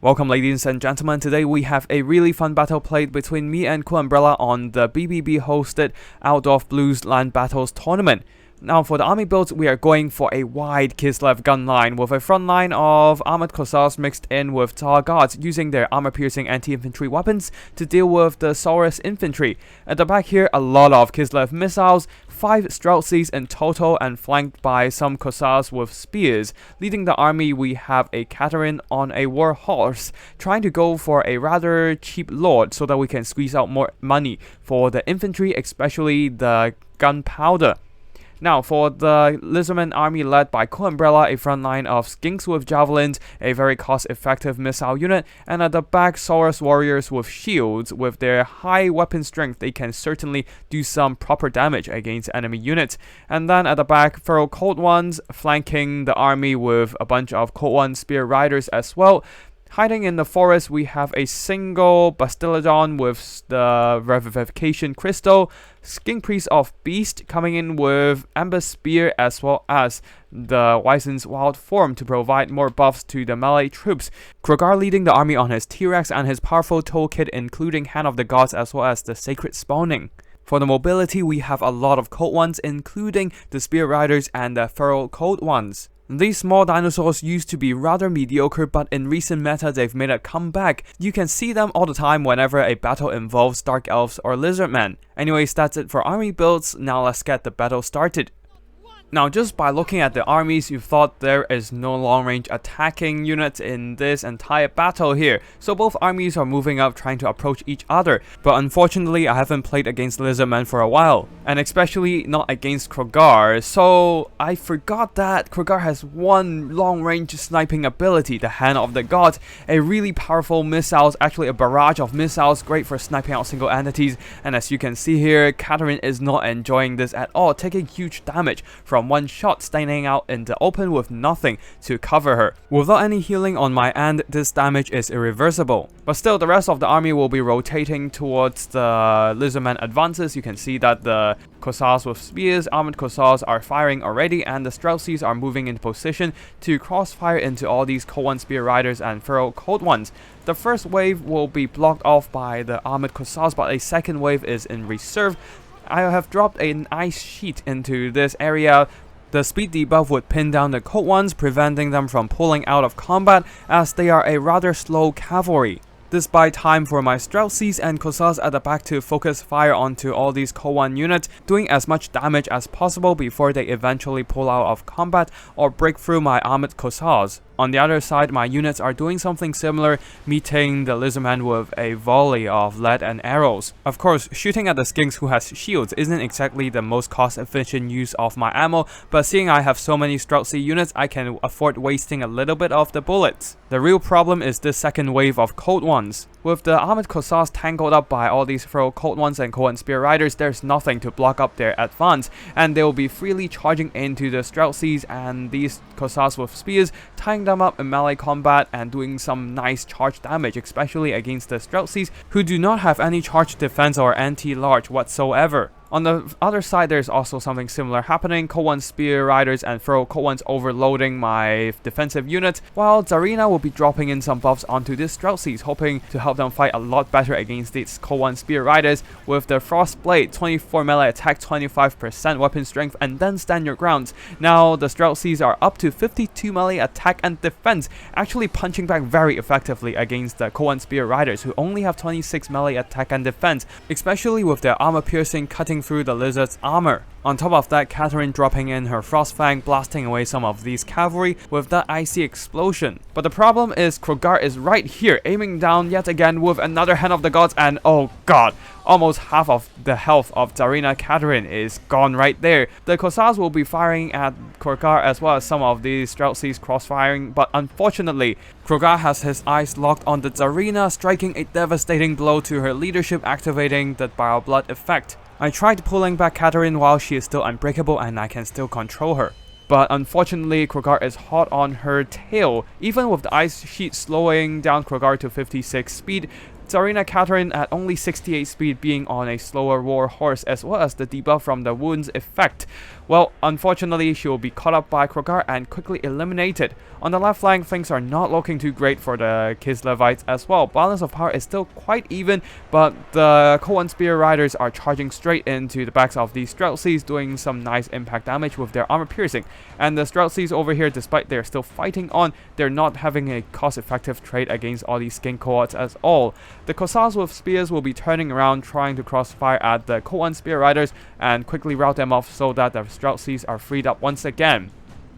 Welcome ladies and gentlemen, today we have a really fun battle played between me and Umbrella on the BBB hosted Outdoor Blues Land Battles tournament. Now for the army builds, we are going for a wide Kislev gun line with a front line of armored Kossars mixed in with Tar guards using their armor-piercing anti-infantry weapons to deal with the Saurus infantry. At the back here, a lot of Kislev missiles, 5 Streltsies in total, and flanked by some Kossars with spears. Leading the army, we have a Catherine on a war horse, trying to go for a rather cheap lord so that we can squeeze out more money for the infantry, especially the gunpowder. Now, for the Lizardman army led by Umbrella, a front line of skinks with javelins, a very cost-effective missile unit, and at the back, Saurus warriors with shields. With their high weapon strength, they can certainly do some proper damage against enemy units. And then at the back, Feral Cold Ones flanking the army with a bunch of Cold One spear riders as well. Hiding in the forest, we have a single Bastillodon with the Revivification Crystal, Skink Priest of Beast coming in with Amber Spear as well as the Wizen's Wild Form to provide more buffs to the melee troops. Kroq'Gar leading the army on his T-Rex and his powerful toolkit including Hand of the Gods as well as the Sacred Spawning. For the mobility, we have a lot of Cold Ones including the Spear Riders and the Feral Cold Ones. These small dinosaurs used to be rather mediocre, but in recent meta they've made a comeback. You can see them all the time whenever a battle involves Dark Elves or Lizardmen. Anyways, that's it for army builds. Now let's get the battle started. Now, just by looking at the armies, you thought there is no long-range attacking units in this entire battle here. So both armies are moving up trying to approach each other. But unfortunately, I haven't played against Lizardmen for a while. And especially not against Kroq'Gar. So I forgot that Kroq'Gar has one long-range sniping ability, the Hand of the Gods. A really powerful missiles, actually a barrage of missiles, great for sniping out single entities. And as you can see here, Catherine is not enjoying this at all, taking huge damage from one shot, standing out in the open with nothing to cover her. Without any healing on my end, this damage is irreversible. But still, the rest of the army will be rotating towards the Lizardman advances. You can see that the Kossars with spears, armored Kossars are firing already, and the Streltsies are moving into position to crossfire into all these Cold One spear riders and Feral Cold Ones. The first wave will be blocked off by the armored Kossars, but a second wave is in reserve. I have dropped an ice sheet into this area. The speed debuff would pin down the Cold Ones, preventing them from pulling out of combat as they are a rather slow cavalry. This buys time for my Streltsies and Kossars at the back to focus fire onto all these Cold One units, doing as much damage as possible before they eventually pull out of combat or break through my armored Kossars. On the other side, my units are doing something similar, meeting the Lizardman with a volley of lead and arrows. Of course, shooting at the skinks who has shields isn't exactly the most cost-efficient use of my ammo, but seeing I have so many Streltsy units, I can afford wasting a little bit of the bullets. The real problem is this second wave of Cold Ones. With the armored Kossars tangled up by all these Feral Cold Ones and Cold One spear riders, there's nothing to block up their advance, and they will be freely charging into the Streltsies and these Kossars with spears, tying them up in melee combat and doing some nice charge damage, especially against the Streltsies who do not have any charge defense or anti-large whatsoever. On the other side, there's also something similar happening. Cold One spear riders and Feral Cold Ones overloading my defensive units, while Zarina will be dropping in some buffs onto these Streltsies, hoping to help them fight a lot better against these Cold One spear riders with the Frost Blade, 24 melee attack, 25% weapon strength, and then stand your grounds. Now the Streltsies are up to 52 melee attack and defense, actually punching back very effectively against the Cold One spear riders who only have 26 melee attack and defense, especially with their armor piercing cutting through the lizard's armor. On top of that, Catherine dropping in her Frostfang, blasting away some of these cavalry with that icy explosion. But the problem is Kroq'Gar is right here, aiming down yet again with another Hand of the Gods, and oh god, almost half of the health of Zarina Catherine is gone right there. The Kossars will be firing at Kroq'Gar as well as some of these Streltsies crossfiring, but unfortunately, Kroq'Gar has his eyes locked on the Zarina, striking a devastating blow to her leadership, activating the Bioblood effect. I tried pulling back Catherine while she is still unbreakable and I can still control her. But unfortunately, Kroq'Gar is hot on her tail. Even with the ice sheet slowing down Kroq'Gar to 56 speed, Zarina Catherine at only 68 speed being on a slower war horse as well as the debuff from the wounds effect Well, unfortunately, she will be caught up by Kroq'Gar and quickly eliminated. On the left flank, things are not looking too great for the Kislevites as well. Balance of power is still quite even, but the Kroq'Gar Spear Riders are charging straight into the backs of these Streltsies, doing some nice impact damage with their armor piercing. And the Streltsies over here, despite they're still fighting on, they're not having a cost-effective trade against all these skin cohorts at all. The Kossars with spears will be turning around, trying to crossfire at the Kroq'Gar Spear Riders and quickly rout them off so that the Streltsies are freed up once again.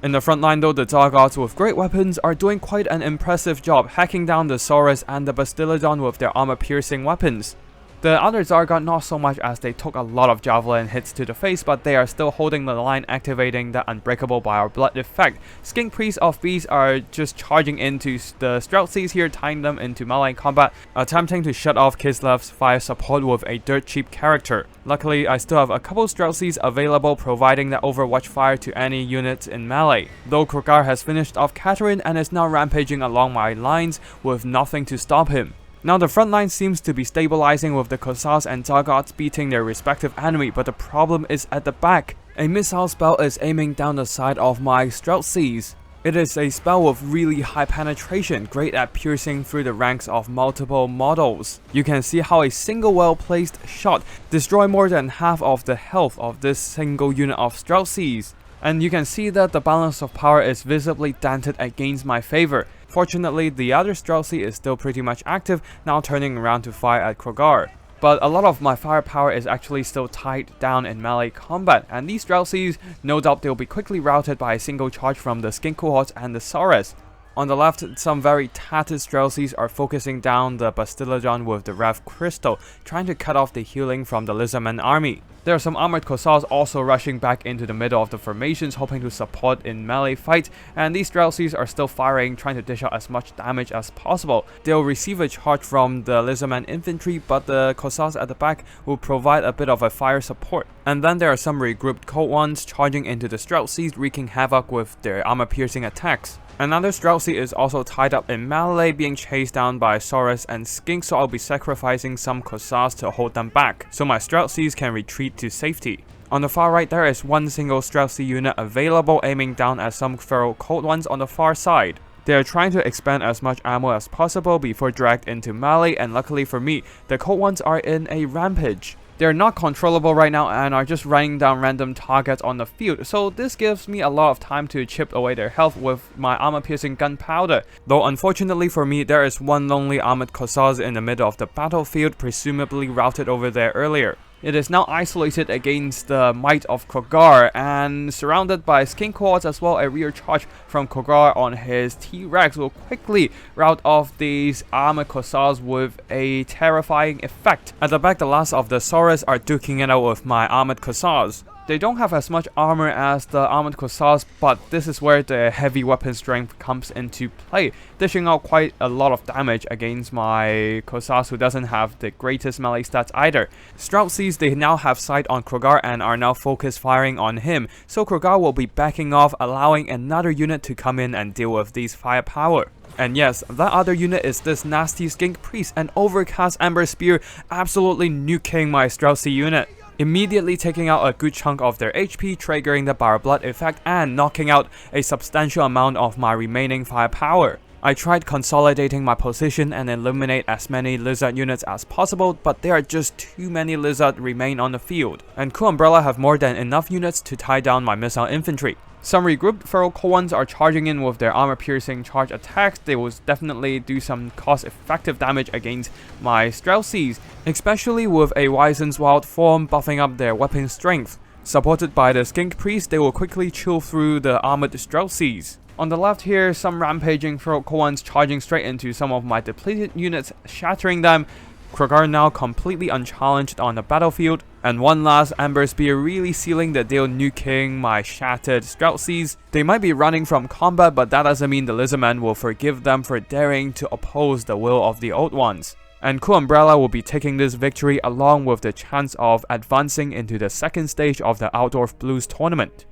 In the front line though, the Zargots with great weapons are doing quite an impressive job, hacking down the Saurus and the Bastillodon with their armor-piercing weapons. The other Zargot not so much, as they took a lot of javelin hits to the face, but they are still holding the line, activating the Unbreakable by our blood effect. Skink Priests of Beasts are just charging into the Streltsies here, tying them into melee combat, attempting to shut off Kislev's fire support with a dirt cheap character. Luckily, I still have a couple Streltsies available, providing that overwatch fire to any units in melee. Though Kroq'Gar has finished off Katarine and is now rampaging along my lines with nothing to stop him. Now the front line seems to be stabilizing with the Kossars and Zargots beating their respective enemy, but the problem is at the back. A missile spell is aiming down the side of my Streltsies. It is a spell with really high penetration, great at piercing through the ranks of multiple models. You can see how a single well-placed shot destroys more than half of the health of this single unit of Streltsies. And you can see that the balance of power is visibly dented against my favor. Fortunately, the other Streltsy is still pretty much active, now turning around to fire at Kroq'Gar. But a lot of my firepower is actually still tied down in melee combat, and these Streltsies, no doubt they'll be quickly routed by a single charge from the Skin Cohorts and the Saurus. On the left, some very tattered Streltsies are focusing down the Bastillodon with the Rev Crystal, trying to cut off the healing from the Lizardman army. There are some armored Kossars also rushing back into the middle of the formations, hoping to support in melee fight, and these Streltsies are still firing, trying to dish out as much damage as possible. They'll receive a charge from the Lizardman infantry, but the Kossars at the back will provide a bit of a fire support. And then there are some regrouped cold ones charging into the Streltsies, wreaking havoc with their armor-piercing attacks. Another Streltsy is also tied up in melee, being chased down by Saurus and Skink, so I'll be sacrificing some Kossars to hold them back, so my Streltsies can retreat to safety. On the far right, there is one single Streltsy unit available, aiming down at some feral cold ones on the far side. They are trying to expand as much ammo as possible before dragged into melee, and luckily for me, the cold ones are in a rampage. They're not controllable right now and are just running down random targets on the field, so this gives me a lot of time to chip away their health with my armor-piercing gunpowder. Though unfortunately for me, there is one lonely armored Kossars in the middle of the battlefield, presumably routed over there earlier. It is now isolated against the might of Kroq'Gar and surrounded by skin cohorts as well. A rear charge from Kroq'Gar on his T-Rex will quickly rout off these armored Kossars with a terrifying effect. At the back, the last of the Saurus are duking it out with my armored Kossars. They don't have as much armor as the armored Kossars, but this is where the heavy weapon strength comes into play, dishing out quite a lot of damage against my Kossars, who doesn't have the greatest melee stats either. Streltsies, they now have sight on Kroq'Gar and are now focused firing on him, so Kroq'Gar will be backing off, allowing another unit to come in and deal with these firepower. And yes, that other unit is this nasty Skink Priest, an overcast Ember Spear, absolutely nuking my Streltsy unit, immediately taking out a good chunk of their HP, triggering the Bar Blood effect and knocking out a substantial amount of my remaining firepower. I tried consolidating my position and eliminate as many lizard units as possible, but there are just too many lizards remain on the field, and Cool Umbrella have more than enough units to tie down my missile infantry. Some regrouped feral Koans are charging in with their armor-piercing charge attacks. They will definitely do some cost-effective damage against my Streltsies, especially with a Wizen's Wild Form buffing up their weapon strength. Supported by the Skink Priest, they will quickly chill through the armored Streltsies. On the left here, some rampaging feral Koans charging straight into some of my depleted units, shattering them. Kroq'Gar now completely unchallenged on the battlefield, and one last Ember Spear really sealing the deal, nuking my shattered Streltsies. They might be running from combat, but that doesn't mean the Lizardman will forgive them for daring to oppose the will of the Old Ones. And Cool Umbrella will be taking this victory along with the chance of advancing into the second stage of the Outdoor Blues tournament.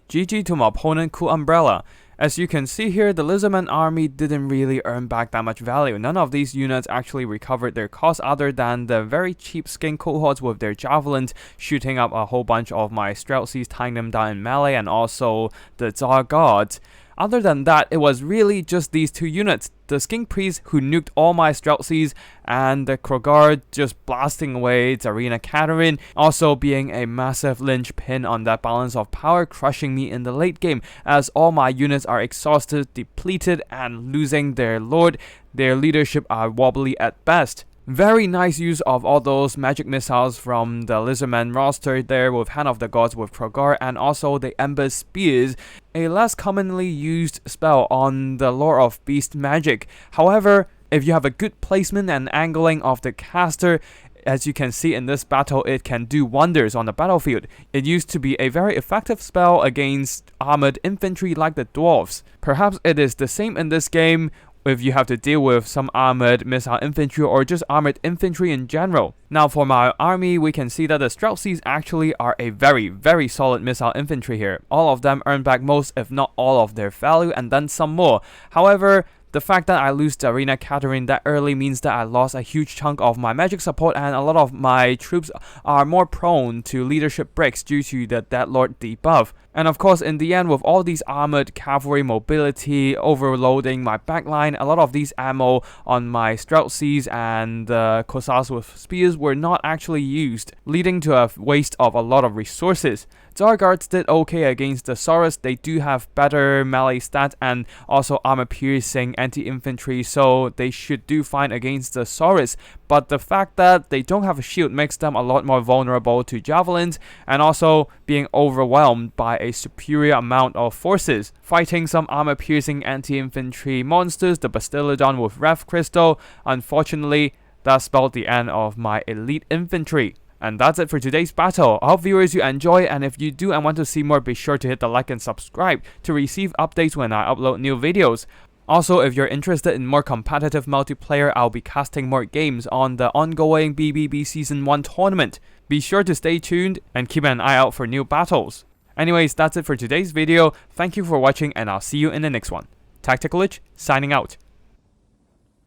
GG to my opponent Cool Umbrella. As you can see here, the Lizardman army didn't really earn back that much value. None of these units actually recovered their cost other than the very cheap skin cohorts with their javelins shooting up a whole bunch of my Streltsies, tying them down in melee, and also the Tsar guards. Other than that, it was really just these two units, the Skink Priest who nuked all my Streltsies, and the Kroq'Gar just blasting away Tsarina Katerin, also being a massive linchpin on that balance of power, crushing me in the late game as all my units are exhausted, depleted, and losing their lord. Their leadership are wobbly at best. Very nice use of all those magic missiles from the Lizardman roster there with Hand of the Gods with Kroq'Gar, and also the Ember Spears, a less commonly used spell on the Lore of Beast magic. However, if you have a good placement and angling of the caster, as you can see in this battle, it can do wonders on the battlefield. It used to be a very effective spell against armored infantry like the dwarves. Perhaps it is the same in this game, if you have to deal with some armored missile infantry or just armored infantry in general. Now for my army, we can see that the Streltsies actually are a very solid missile infantry here. All of them earn back most if not all of their value and then some more. However, the fact that I lose Tsarina Katerin that early means that I lost a huge chunk of my magic support, and a lot of my troops are more prone to leadership breaks due to the Deadlord debuff. And of course, in the end, with all these armored cavalry mobility overloading my backline, a lot of these ammo on my Streltsies and Cossacks with spears were not actually used, leading to a waste of a lot of resources. Tsar guards did okay against the Saurus. They do have better melee stats and also armor piercing anti-infantry, so they should do fine against the Saurus. But the fact that they don't have a shield makes them a lot more vulnerable to javelins, and also being overwhelmed by a superior amount of forces. Fighting some armor piercing anti-infantry monsters, the Bastillodon with Rev Crystal, unfortunately that spelled the end of my elite infantry. And that's it for today's battle. I hope viewers you enjoy, and if you do and want to see more, be sure to hit the like and subscribe to receive updates when I upload new videos. Also, if you're interested in more competitive multiplayer, I'll be casting more games on the ongoing BBB Season 1 tournament. Be sure to stay tuned and keep an eye out for new battles. Anyways, that's it for today's video. Thank you for watching, and I'll see you in the next one. Tactical Lich, signing out.